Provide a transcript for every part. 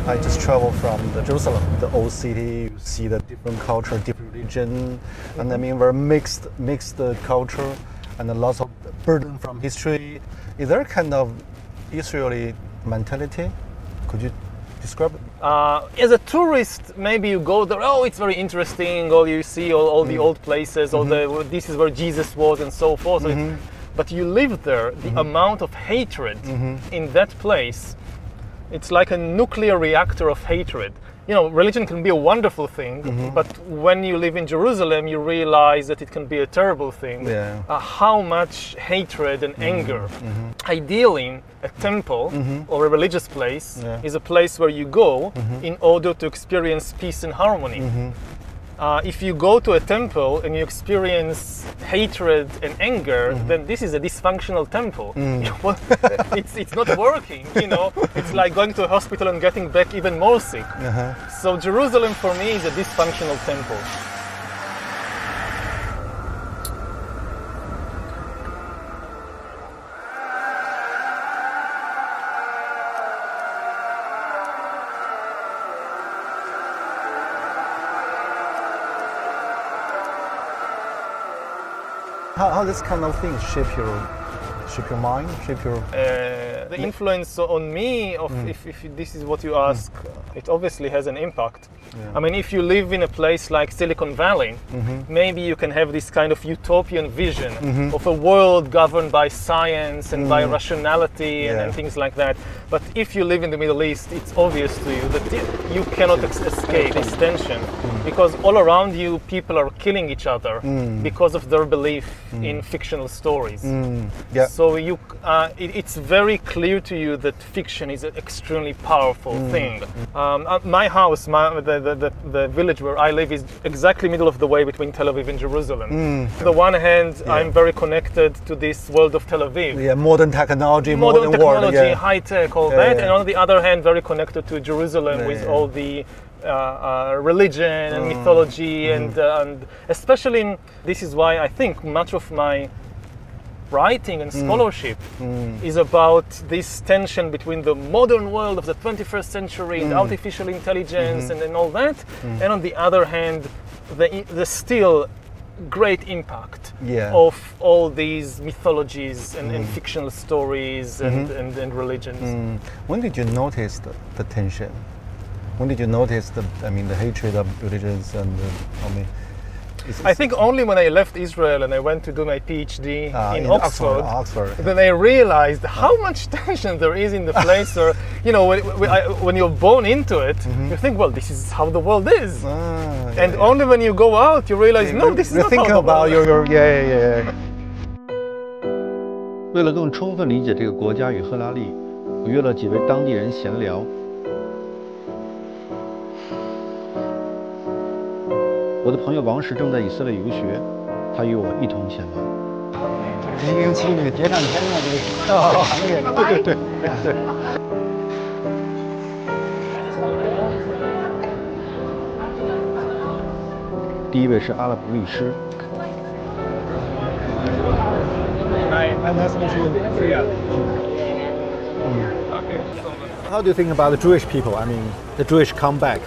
I just traveled from the Jerusalem, the old city. You see the different culture, different religion, and I mean very mixed culture, and a lot of burden from history. Is there a kind of Israeli mentality? Could you describe it? As a tourist, maybe you go there, oh, it's very interesting, or you see all the old places, or this is where Jesus was, and so forth. But you live there, the amount of hatred in that place, it's like a nuclear reactor of hatred. Religion can be a wonderful thing, but when you live in Jerusalem, you realize that it can be a terrible thing. Yeah. How much hatred and anger. Ideally, a temple or a religious place is a place where you go in order to experience peace and harmony. If you go to a temple and you experience hatred and anger, then this is a dysfunctional temple. It's not working, It's like going to a hospital and getting back even more sick. So Jerusalem for me is a dysfunctional temple. How this kind of things shape your mind, shape your... The influence on me, if this is what you ask, it obviously has an impact. Yeah. I mean, if you live in a place like Silicon Valley, maybe you can have this kind of utopian vision of a world governed by science and by rationality and things like that. But if you live in the Middle East, it's obvious to you that you cannot escape this tension, because all around you, people are killing each other because of their belief in fictional stories. So it's very clear to you that fiction is an extremely powerful thing. My house, the village where I live, is exactly middle of the way between Tel Aviv and Jerusalem. On the one hand, I'm very connected to this world of Tel Aviv. Yeah, modern technology, world, high tech, all that. And on the other hand, very connected to Jerusalem with all the religion and mythology, and especially this is why I think much of my writing and scholarship is about this tension between the modern world of the 21st century and artificial intelligence and all that, and on the other hand, the still great impact of all these mythologies and fictional stories and religions. When did you notice the tension? When did you notice the hatred of religions and I think only when I left Israel and I went to do my PhD in Oxford, then I realized how much tension there is in the place. Or when you're born into it, you think, well, this is how the world is, and only when you go out, you realize, no, this is not how the world is. 为了更充分理解这个国家与赫拉利，我约了几位当地人闲聊。我的朋友王石正在以色列游学，他与我一同前往。007那个谍战片的这个行业，对。第一位是阿拉伯律师。How do you think about the Jewish people? I mean, the Jewish come back,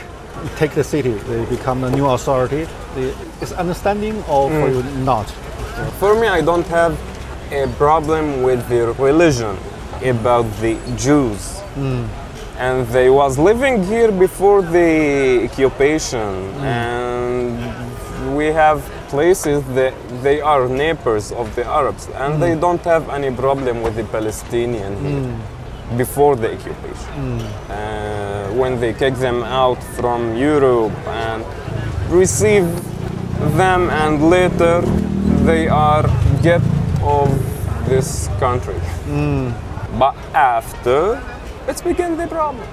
take the city, they become the new authority. Is understanding or for you not? For me, I don't have a problem with the religion about the Jews. And they was living here before the occupation, and we have places that they are neighbors of the Arabs, and they don't have any problem with the Palestinian here before the occupation. When they kick them out from Europe and receive them, and later they are get of this country. But after, it's became the problem.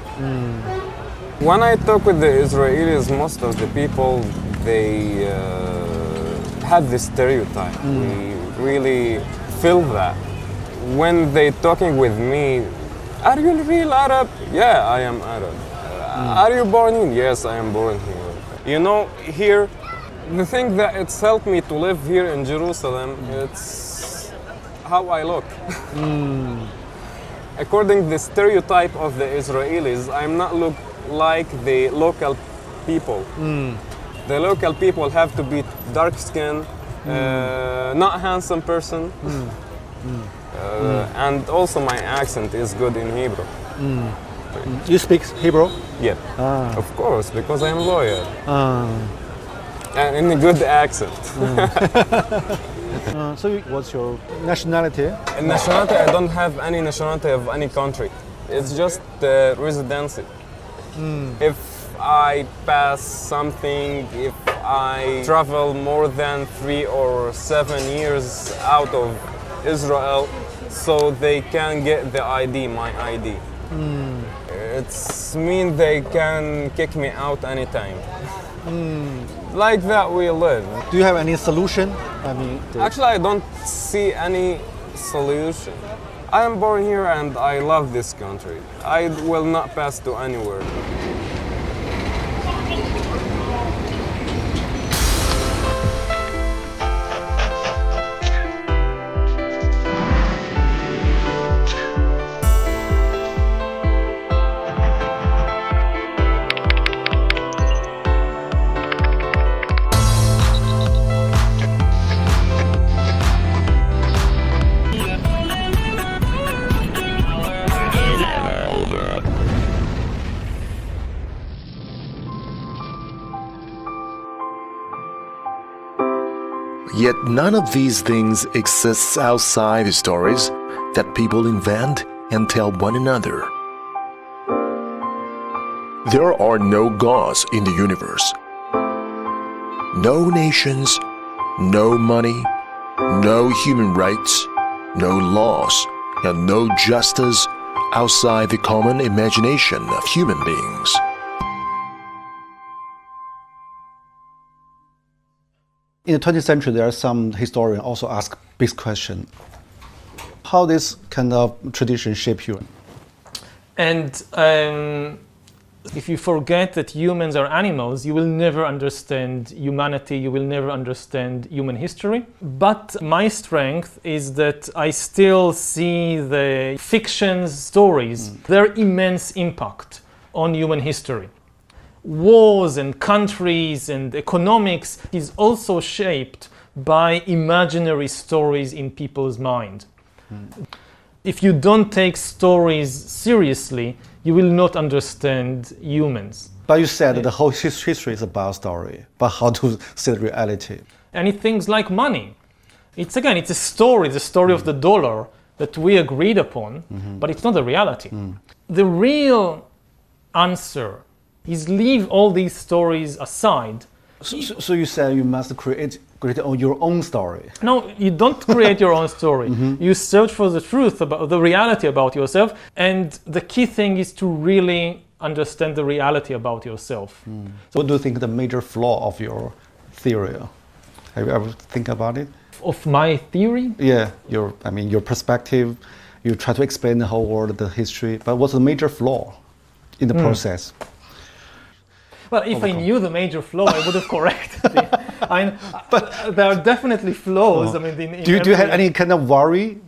When I talk with the Israelis, most of the people, they have this stereotype. We really feel that. When they talking with me, are you a real Arab? Yeah, I am Arab. Are you born here? Yes, I am born here. You know, here, the thing that it's helped me to live here in Jerusalem, it's how I look. according to the stereotype of the Israelis, I'm not look like the local people. The local people have to be dark skinned, not handsome person. And also my accent is good in Hebrew. You speak Hebrew? Yeah, of course, because I'm a lawyer. And in a good accent. So what's your nationality? In nationality, I don't have any nationality of any country. It's just the residency. If I pass something, if I travel more than 3 or 7 years out of Israel, so they can get the ID, my ID. It's mean they can kick me out anytime. Like that we live. Do you have any solution? I mean, Actually, I don't see any solution. I am born here and I love this country. I will not pass to anywhere. Yet none of these things exists outside the stories that people invent and tell one another. There are no gods in the universe. No nations, no money, no human rights, no laws, and no justice outside the common imagination of human beings. in the 20th century, there are some historians also ask this question: how this kind of tradition shape you? And if you forget that humans are animals, you will never understand humanity, you will never understand human history. But my strength is that I still see the fiction's stories, their immense impact on human history. Wars and countries and economics is also shaped by imaginary stories in people's mind. If you don't take stories seriously, you will not understand humans. But you said that the whole history is about story, but how to see the reality? And things like money. It's a story, the story of the dollar that we agreed upon, but it's not the reality. The real answer is leave all these stories aside. So you said you must create your own story. No, you don't create your own story. You search for the truth about the reality about yourself, and the key thing is to really understand the reality about yourself. So what do you think the major flaw of your theory? Have you ever think about it? Of my theory? Yeah, your perspective. You try to explain the whole world, the history, but what's the major flaw in the process? Well, if I knew the major flaw, I would have corrected it. But there are definitely flaws. Do you have any kind of worry?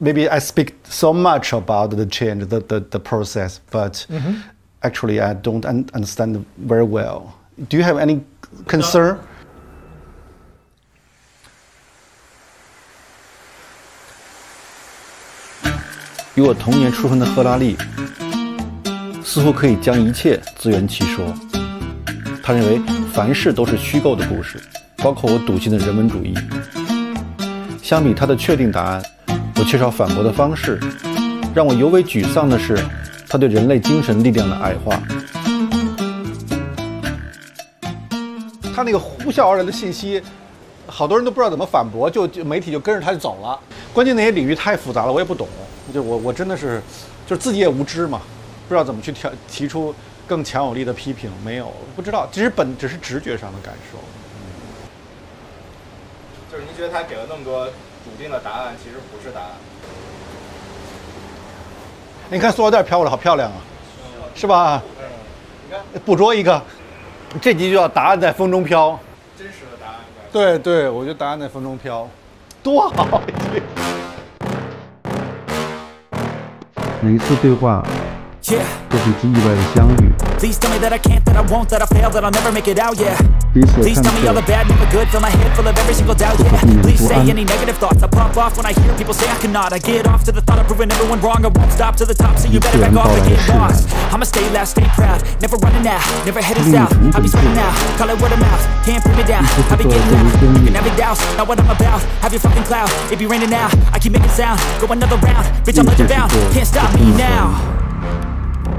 Maybe I speak so much about the change, the process, but actually I don't understand very well. Do you have any concern? 与我同年出生的赫拉利，似乎可以将一切自圆其说。他认为凡事都是虚构的故事，包括我笃信的人文主义。相比他的确定答案，我缺少反驳的方式。让我尤为沮丧的是，他对人类精神力量的矮化。他那个呼啸而来的信息，好多人都不知道怎么反驳，就媒体就跟着他就走了。关键那些领域太复杂了，我也不懂。我真的是，就是自己也无知嘛，不知道怎么去提出更强有力的批评，没有，不知道，只是直觉上的感受。就是您觉得他给了那么多笃定的答案，其实不是答案。你看塑料袋飘过来，好漂亮啊，是吧？你看，捕捉一个，这集就叫答案在风中飘。真实的答案。对对，我觉得答案在风中飘，多好！每一次对话都是一次意外的相遇。Please tell me that I can't, that I won't, that I fail, that I'll never make it out, yeah. 彼此 Please 看 tell me all the 透， bad, never good, fill my head full of every single doubt, yeah. Please say any negative thoughts, I pop off when I hear people say I cannot. I get off to the thought of proving everyone wrong, I won't stop to the top, so you better back off and get lost. I'ma stay loud, stay proud, never running out, never heading south. I'll be spreading out, call it word of mouth, can't put me down. I'll be getting loud, you can have it douse, not what I'm about. Have your fucking cloud, it be raining now, I keep making sound, go another round, bitch I'm legend bound, can't stop me now.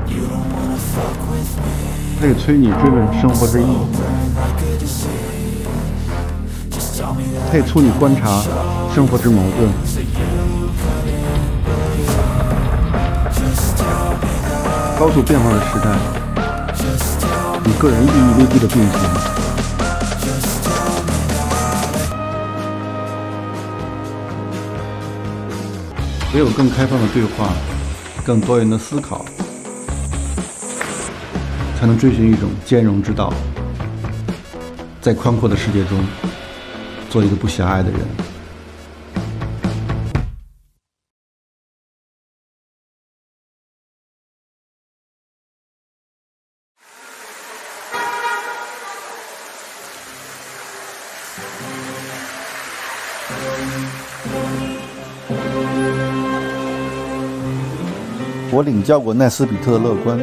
You don't wanna fuck with me. 他也催你追问生活之意，他也促你观察生活之矛盾。高速变化的时代，与个人意义危机的并行。唯有更开放的对话，更多元的思考，才能追寻一种兼容之道，在宽阔的世界中，做一个不狭隘的人。我领教过奈斯比特的乐观。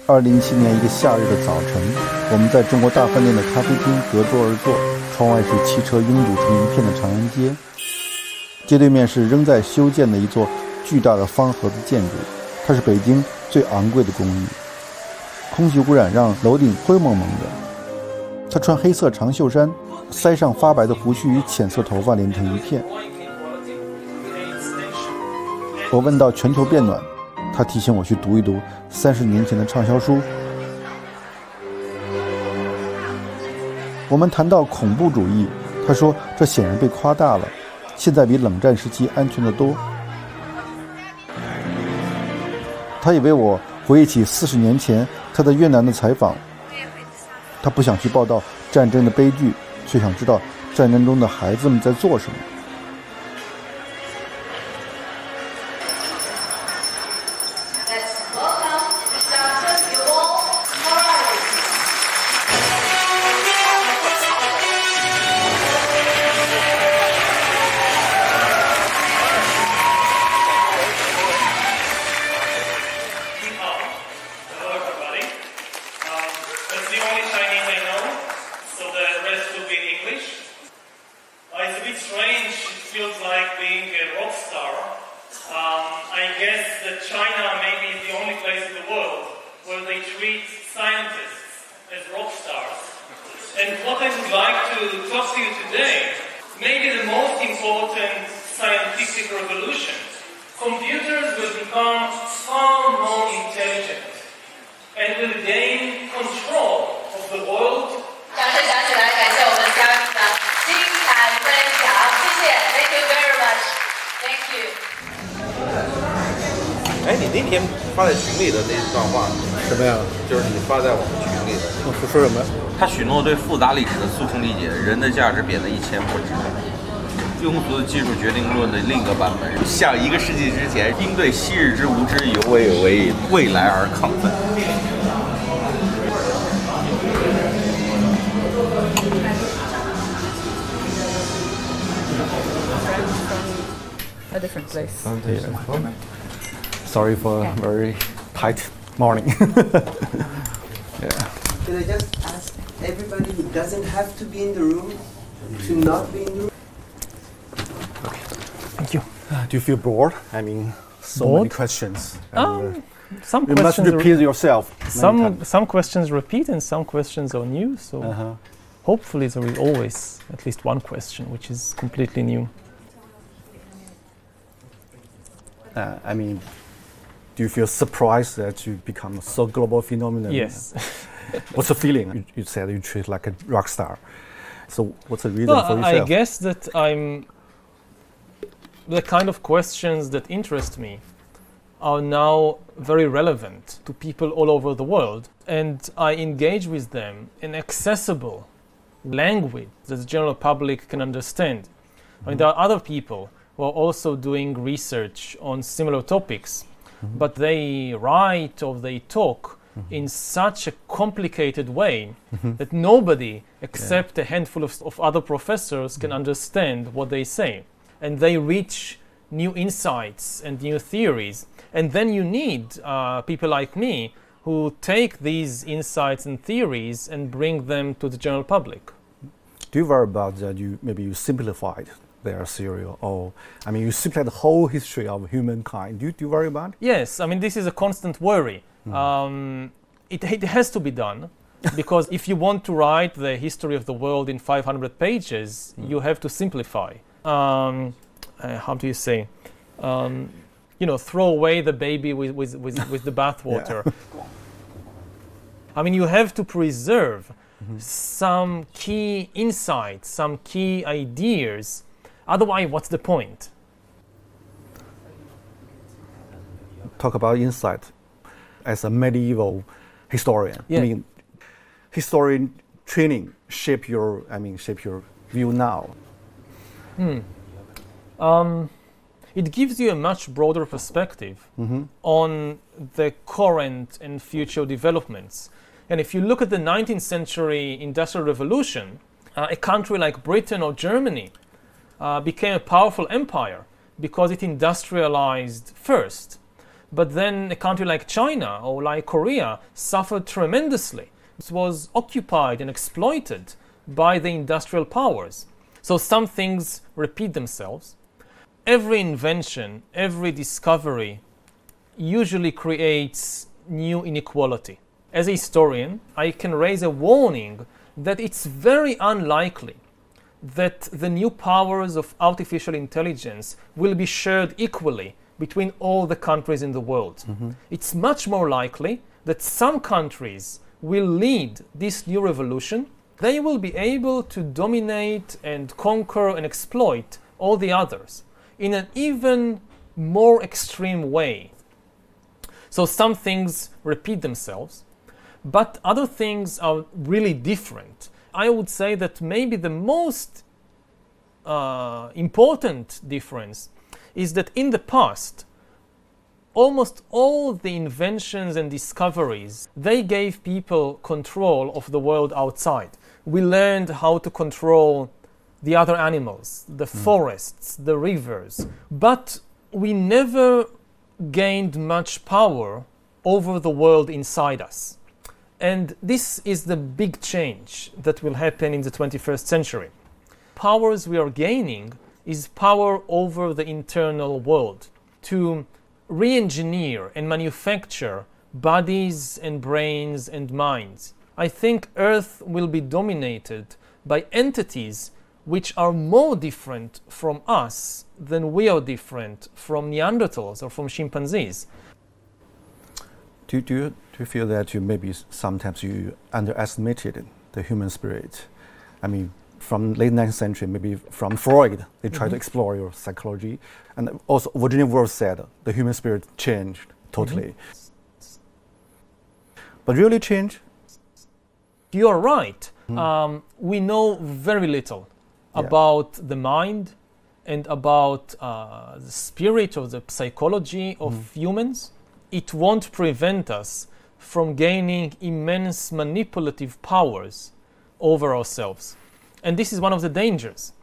2017年一个夏日的早晨，我们在中国大饭店的咖啡厅隔桌而坐，窗外是汽车拥堵成一片的长安街，街对面是仍在修建的一座巨大的方盒子建筑，它是北京最昂贵的公寓。空气污染让楼顶灰蒙蒙的。他穿黑色长袖衫，腮上发白的胡须与浅色头发连成一片。我问到全球变暖，他提醒我去读一读30年前的畅销书。我们谈到恐怖主义，他说这显然被夸大了，现在比冷战时期安全得多。他也为我回忆起40年前他在越南的采访。他不想去报道战争的悲剧，却想知道战争中的孩子们在做什么。哎，你那天发在群里的那段话，什么呀？就是你发在我们群里的。我说什么？他许诺对复杂历史的速成理解，人的价值贬得一钱不值。庸俗的技术决定论的另一个版本，像1个世纪之前应对昔日之无知犹为未来而亢奋。A different place. Sorry for a very tight morning. Yeah. Can I just ask everybody who doesn't have to be in the room to not be in the room? Okay. Thank you. Do you feel bored? I mean, so many questions. Some you questions must repeat yourself. Some questions repeat and some questions are new. So hopefully there is always at least one question which is completely new. I mean, do you feel surprised that you become a so global phenomenon? Yes. What's the feeling? You said you treat like a rock star. So what's the reason for yourself? I guess that I'm the kind of questions that interest me are now very relevant to people all over the world, and I engage with them in accessible language that the general public can understand. I mean, there are other people who are also doing research on similar topics, but they write or they talk in such a complicated way that nobody except a handful of other professors can understand what they say. And they reach new insights and new theories. And then you need people like me who take these insights and theories and bring them to the general public. Do you worry about that maybe you simplified their theory, or you simplified the whole history of humankind? Do you worry about it? Yes, this is a constant worry. It has to be done, because if you want to write the history of the world in 500 pages, you have to simplify. How do you say? Throw away the baby with the bathwater. You have to preserve some key insights, some key ideas. Otherwise, what's the point? Talk about insight as a medieval historian. Yeah. Historian training shape your view now. It gives you a much broader perspective on the current and future developments. And if you look at the 19th century Industrial Revolution, a country like Britain or Germany became a powerful empire because it industrialized first. But then a country like China or like Korea suffered tremendously. It was occupied and exploited by the industrial powers. So some things repeat themselves. Every invention, every discovery usually creates new inequality. As a historian, I can raise a warning that it's very unlikely that the new powers of artificial intelligence will be shared equally between all the countries in the world. It's much more likely that some countries will lead this new revolution. They will be able to dominate and conquer and exploit all the others in an even more extreme way. So some things repeat themselves, but other things are really different. I would say that maybe the most important difference is that in the past, almost all the inventions and discoveries, they gave people control of the world outside. We learned how to control the other animals, the forests, the rivers, but we never gained much power over the world inside us. And this is the big change that will happen in the 21st century. Powers we are gaining is power over the internal world, to re-engineer and manufacture bodies and brains and minds. I think Earth will be dominated by entities which are more different from us than we are different from Neanderthals or from chimpanzees. Do you feel that maybe sometimes you underestimated the human spirit? From late 19th century, maybe from Freud, they tried to explore your psychology. And also Virginia Woolf said the human spirit changed totally. But really change? You are right. We know very little about the mind and about the spirit or the psychology of humans. It won't prevent us from gaining immense manipulative powers over ourselves. And this is one of the dangers.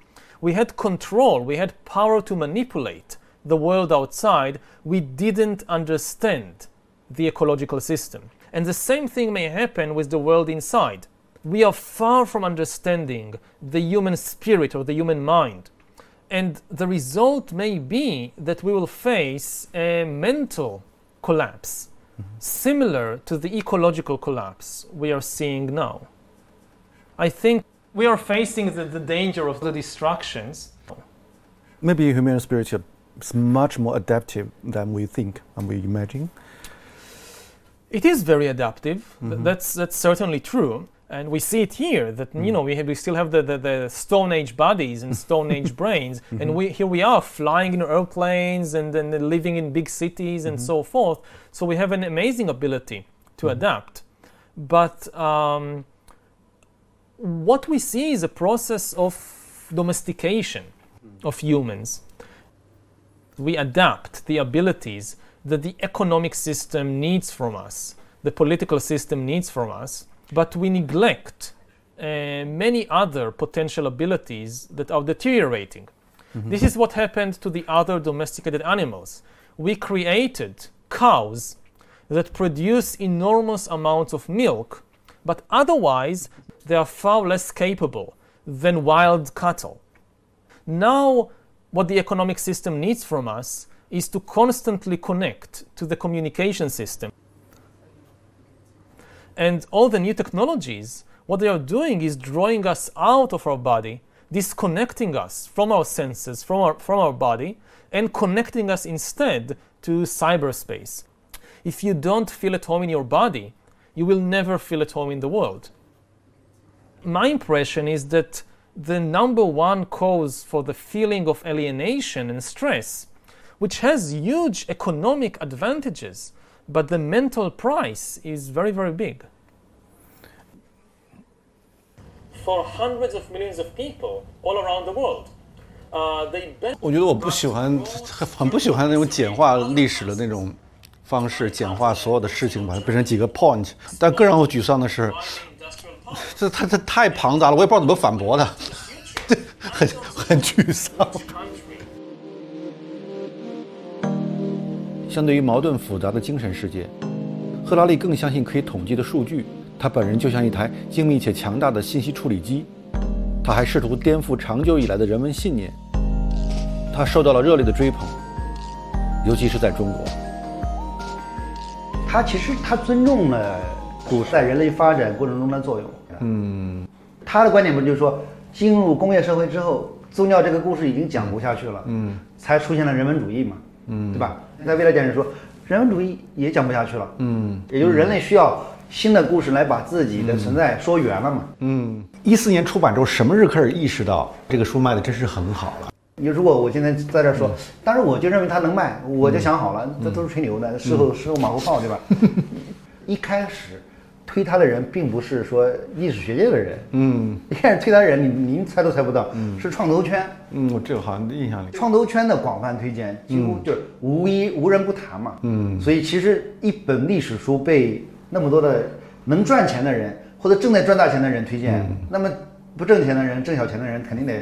We had control, we had power to manipulate the world outside. We didn't understand the ecological system. And the same thing may happen with the world inside. We are far from understanding the human spirit or the human mind. And the result may be that we will face a mental collapse, similar to the ecological collapse we are seeing now. I think we are facing the danger of the destructions. Maybe human spirit is much more adaptive than we think and we imagine. It is very adaptive. That's certainly true. And we see it here, that we still have the Stone Age bodies and Stone Age brains, and here we are flying in airplanes and living in big cities and so forth. So we have an amazing ability to adapt. But what we see is a process of domestication of humans. We adapt the abilities that the economic system needs from us, the political system needs from us, but we neglect many other potential abilities that are deteriorating. This is what happened to the other domesticated animals. We created cows that produce enormous amounts of milk, but otherwise they are far less capable than wild cattle. Now, what the economic system needs from us is to constantly connect to the communication system. And all the new technologies, what they are doing is drawing us out of our body, disconnecting us from our senses, from our body, and connecting us instead to cyberspace. If you don't feel at home in your body, you will never feel at home in the world. My impression is that the number one cause for the feeling of alienation and stress, which has huge economic advantages, but the mental price is very, very big. For hundreds of millions of people all around the world, 我觉得我不喜欢，很不喜欢那种简化历史的那种方式，简化所有的事情，把它变成几个 point。但更让我沮丧的是，这太庞杂了，我也不知道怎么反驳它，很沮丧。相对于矛盾复杂的精神世界，赫拉利更相信可以统计的数据。他本人就像一台精密且强大的信息处理机。他还试图颠覆长久以来的人文信念。他受到了热烈的追捧，尤其是在中国。其实他尊重了古代人类发展过程中的作用。他的观点不就是说，进入工业社会之后，宗教这个故事已经讲不下去了，才出现了人文主义嘛，对吧？在未来讲是说，人文主义也讲不下去了，也就是人类需要新的故事来把自己的存在说圆了嘛。14年出版之后，什么时候开始意识到这个书卖的真是很好了？如果我现在在这说，当然我就认为它能卖，我就想好了，这都是吹牛的，事后马后炮，对吧？一开始推他的人并不是说历史学界的人，一开始推他的人，您猜都猜不到，是创投圈。我这个好像印象里，创投圈的广泛推荐，几乎就是无人不谈嘛。所以其实一本历史书被那么多的能赚钱的人或者正在赚大钱的人推荐，那么不挣钱的人、挣小钱的人肯定得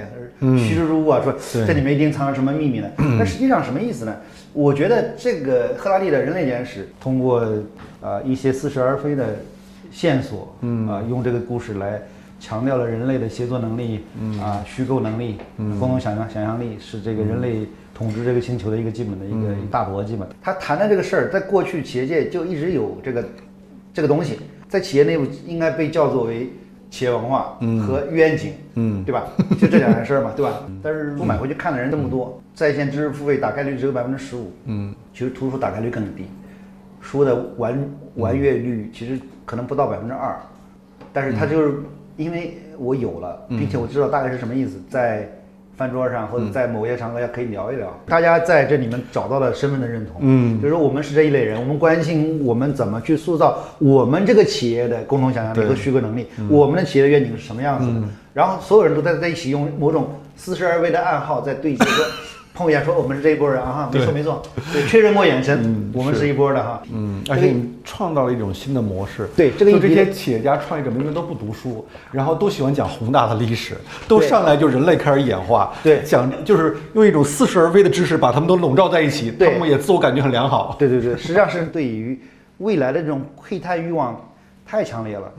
趋之若鹜啊，说这里面一定藏着什么秘密呢？那实际上什么意思呢？我觉得这个赫拉利的人类简史通过一些似是而非的线索，用这个故事来强调了人类的协作能力，虚构能力，共同想象力是这个人类统治这个星球的一个基本的一个大逻辑嘛。他谈的这个事儿，在过去企业界就一直有这个东西，在企业内部应该被叫做为企业文化和愿景，对吧？就这两件事嘛，对吧？但是书买回去看的人这么多，在线知识付费打开率只有15%，其实图书打开率更低，书的完阅率其实可能不到2%，但是它就是因为我有了，并且我知道大概是什么意思，在饭桌上或者在某些场合下可以聊一聊，大家在这里面找到了身份的认同，就是说我们是这一类人，我们关心我们怎么去塑造我们这个企业的共同想象力和虚构能力，我们的企业的愿景是什么样子的，然后所有人都在一起用某种似是而非的暗号在对接，说碰一下说我们是这一波人啊，没错，对，确认过眼神，我们是一波的哈，而且你创造了一种新的模式，对，这些企业家创业者明明都不读书，然后都喜欢讲宏大的历史，都上来就人类开始演化，对，讲就是用一种似是而非的知识把他们都笼罩在一起，他们也自我感觉很良好，对，实际上是对于未来的这种窥探欲望太强烈了，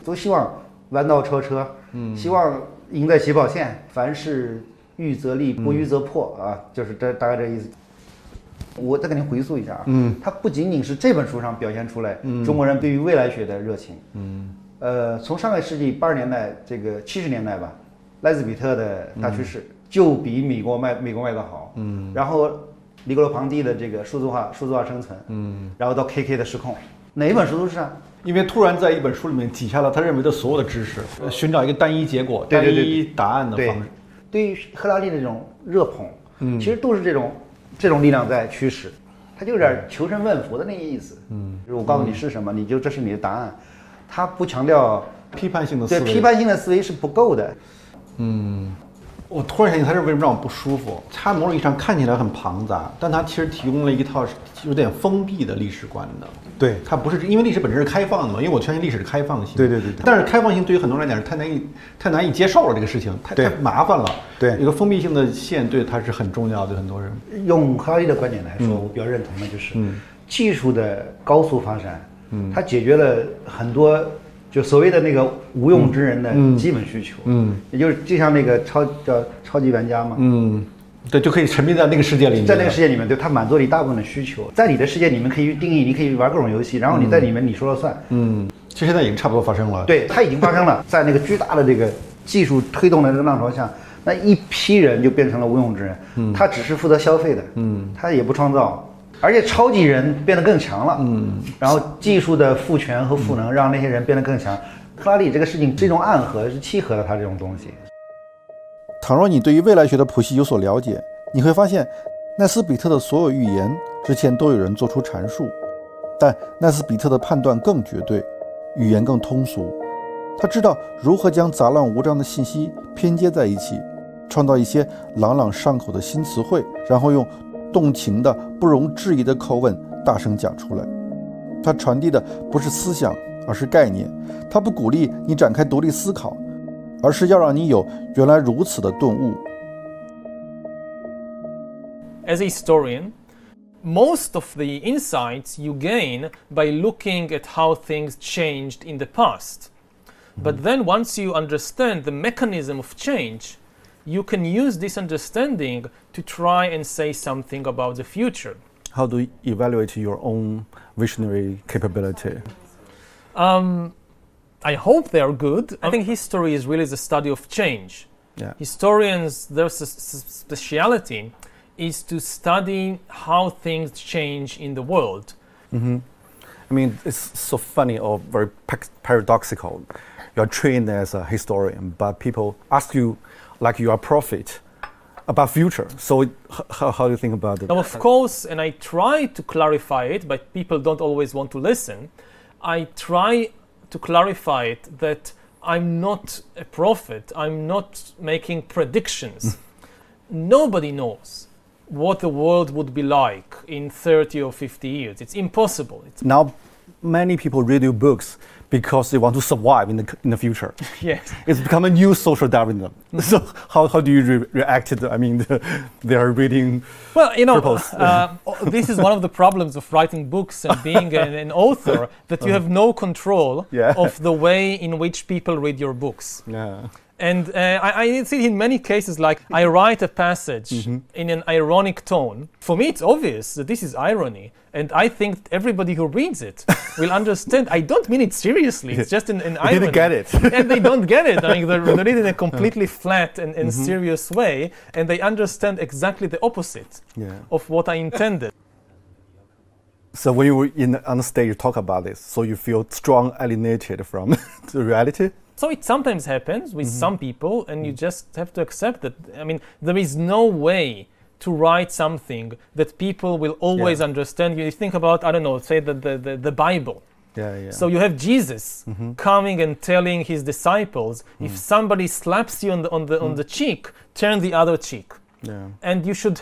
都希望弯道超车，希望赢在起跑线，凡是预则立，不预则破啊，就是大概这意思。我再给您回溯一下啊，它不仅仅是这本书上表现出来中国人对于未来学的热情，从上个世纪80年代这个70年代吧，莱兹比特的大趋势就比美国卖得好，然后尼格罗庞蒂的这个数字化生存，然后到 KK 的失控，哪一本书都是啊。因为突然在一本书里面挤下了他认为的所有的知识，寻找一个单一结果、单一答案的方式。对于赫拉利的这种热捧，其实都是这种力量在驱使，他就有点求神问佛的那个意思。就是我告诉你是什么，这是你的答案，他不强调批判性的思维。对，批判性的思维是不够的。我突然想起它是为什么让我不舒服。它某种意义上看起来很庞杂，但它其实提供了一套有点封闭的历史观的。对，它不是因为历史本身是开放的嘛，因为我相信历史是开放性。对。但是开放性对于很多人来讲是太难以接受了，这个事情太麻烦了。对，一个封闭性的线对它是很重要的，对很多人。用赫拉利的观点来说，我比较认同的就是，技术的高速发展，它解决了很多就所谓的那个无用之人的基本需求。也就是就像那个超级玩家嘛。对，就可以沉迷在那个世界里面。在那个世界里面，对它满足了一大部分的需求。在你的世界里面可以定义，你可以玩各种游戏，然后你在里面你说了算。其实现在已经差不多发生了。对，它已经发生了，在那个巨大的这个技术推动的这个浪潮下，那一批人就变成了无用之人。他只是负责消费的。他也不创造，而且超级人变得更强了。然后技术的赋权和赋能让那些人变得更强。赫拉利这个事情是一种暗合，是契合了他这种东西。倘若你对于未来学的谱系有所了解，你会发现奈斯比特的所有预言之前都有人做出阐述，但奈斯比特的判断更绝对，语言更通俗。他知道如何将杂乱无章的信息拼接在一起，创造一些朗朗上口的新词汇，然后用动情的不容置疑的口吻大声讲出来。他传递的不是思想，而是概念。他不鼓励你展开独立思考，而是要让你有原来如此的顿悟。As a historian, most of the insights you gain by looking at how things changed in the past. But then once you understand the mechanism of change, you can use this understanding to try and say something about the future. How do you evaluate your own visionary capability? I hope they are good. I think history is really the study of change. Historians, their speciality is to study how things change in the world. I mean, it's so funny or very paradoxical. You're trained as a historian, but people ask you like you are a prophet about future. So how do you think about it? Now, of course, and I try to clarify it, but people don't always want to listen. I try to clarify it that I'm not a prophet. I'm not making predictions. Nobody knows what the world would be like in 30 or 50 years. It's impossible. Now, many people read your books because they want to survive in the future. Yes. It's become a new social Darwinism. So how do you react to I mean, they are reading this is one of the problems of writing books and being an author, that you have no control of the way in which people read your books. And I see it in many cases, like I write a passage in an ironic tone. For me, it's obvious that this is irony. And I think everybody who reads it will understand. I don't mean it seriously. It's just an irony. They didn't get it. And they don't get it. I mean, they read it in a completely flat and serious way. And they understand exactly the opposite of what I intended. So when you were on the stage, you talk about this. So you feel strong alienated from the reality? So it sometimes happens with some people, and you just have to accept that. I mean, there is no way to write something that people will always understand. You think about, I don't know, say the Bible. So you have Jesus coming and telling his disciples, if somebody slaps you on the cheek, turn the other cheek. And you should